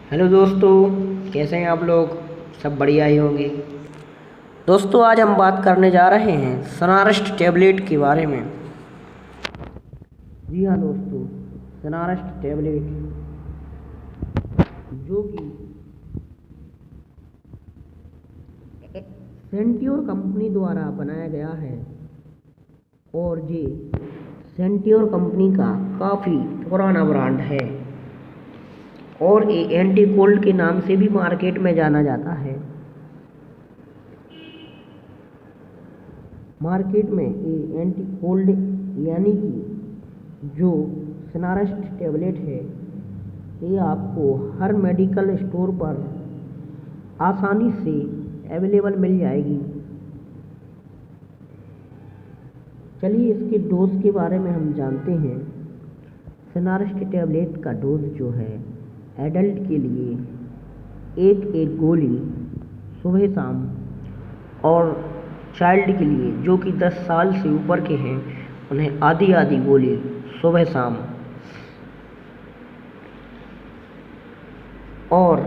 Hello दोस्तों, कैसे हैं आप लोग। सब बढ़िया ही होंगे। दोस्तों, आज हम बात करने जा रहे हैं सनारस्ट टैबलेट के बारे में। जी हाँ दोस्तों, सनारस्ट टैबलेट जो कि सेंट्योर कंपनी द्वारा बनाया गया है और ये सेंट्योर कंपनी का काफ़ी पुराना ब्रांड है और ये एंटी कोल्ड के नाम से भी मार्केट में जाना जाता है। मार्केट में ये एंटी कोल्ड यानी कि जो सनारस्ट टैबलेट है, ये आपको हर मेडिकल स्टोर पर आसानी से अवेलेबल मिल जाएगी। चलिए इसके डोज के बारे में हम जानते हैं। सनारस्ट टैबलेट का डोज जो है एडल्ट के लिए एक गोली सुबह शाम और चाइल्ड के लिए जो कि 10 साल से ऊपर के हैं उन्हें आधी गोली सुबह शाम। और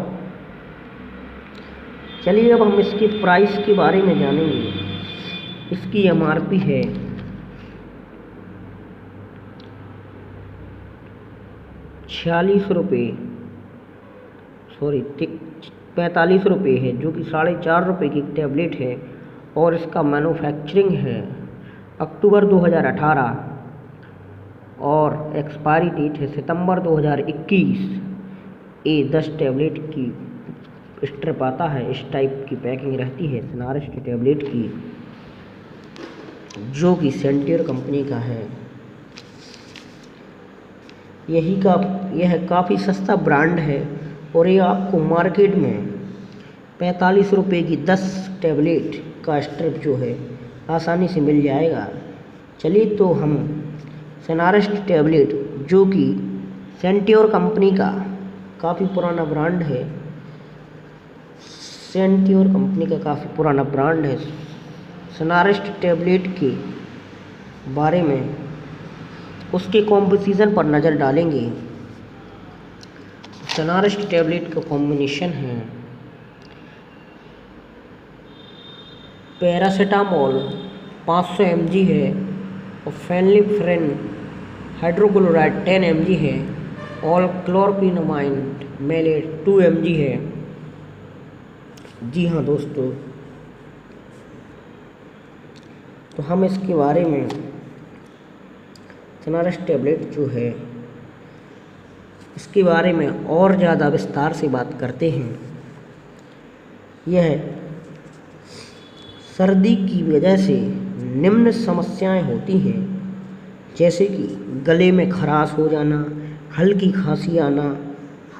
चलिए अब हम इसके प्राइस के बारे में जानेंगे। इसकी एमआरपी है 46 रुपये, 45 रुपये है, जो कि 4.5 रुपये की टैबलेट है। और इसका मैन्युफैक्चरिंग है अक्टूबर 2018 और एक्सपायरी डेट है सितंबर 2021। ये 10 टैबलेट की स्ट्रिप आता है, इस टाइप की पैकिंग रहती है सनारस्ट टैबलेट की, जो कि सेंट्योर कंपनी का है। यह काफ़ी सस्ता ब्रांड है और ये आपको मार्केट में 45 रुपये की 10 टैबलेट का स्ट्रिप जो है आसानी से मिल जाएगा। चलिए तो हम सनारस्ट टैबलेट जो कि सेंट्योर कंपनी का काफ़ी पुराना ब्रांड है, सेंट्योर कंपनी का काफ़ी पुराना ब्रांड है, सनारस्ट टैबलेट के बारे में उसके कॉम्पोजिशन पर नज़र डालेंगे। सनारस्ट टैबलेट का कॉम्बिनेशन है पैरासीटामोल 500 mg है और फेनिलिफ्रेन हाइड्रोक्लोराइड 10 mg है और क्लोरपिनामाइड मेलेट 2 mg है। जी हाँ दोस्तों, तो हम इसके बारे में सनारस्ट टैबलेट जो है इसके बारे में और ज़्यादा विस्तार से बात करते हैं। यह सर्दी की वजह से निम्न समस्याएं होती हैं, जैसे कि गले में खराश हो जाना, हल्की खांसी आना,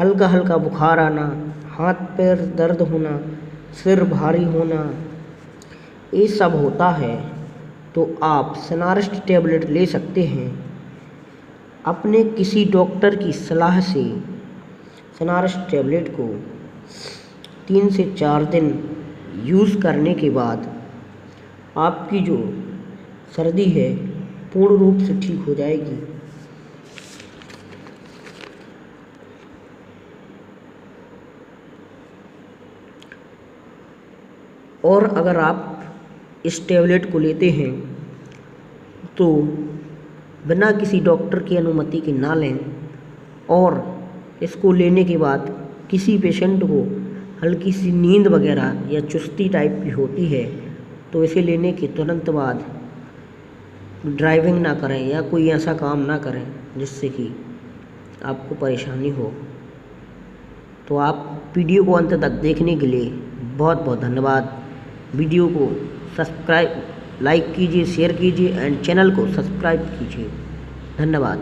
हल्का बुखार आना, हाथ पैर दर्द होना, सिर भारी होना, ये सब होता है तो आप सनारस्ट टैबलेट ले सकते हैं। अपने किसी डॉक्टर की सलाह से सनारस्ट टैबलेट को 3 से 4 दिन यूज़ करने के बाद आपकी जो सर्दी है पूर्ण रूप से ठीक हो जाएगी। और अगर आप इस टैबलेट को लेते हैं तो बिना किसी डॉक्टर की अनुमति के ना लें, और इसको लेने के बाद किसी पेशेंट को हल्की सी नींद वगैरह या चुस्ती टाइप की होती है तो इसे लेने के तुरंत बाद ड्राइविंग ना करें या कोई ऐसा काम ना करें जिससे कि आपको परेशानी हो। तो आप वीडियो को अंत तक देखने के लिए बहुत बहुत धन्यवाद। वीडियो को लाइक कीजिए, शेयर कीजिए एंड चैनल को सब्सक्राइब कीजिए। धन्यवाद।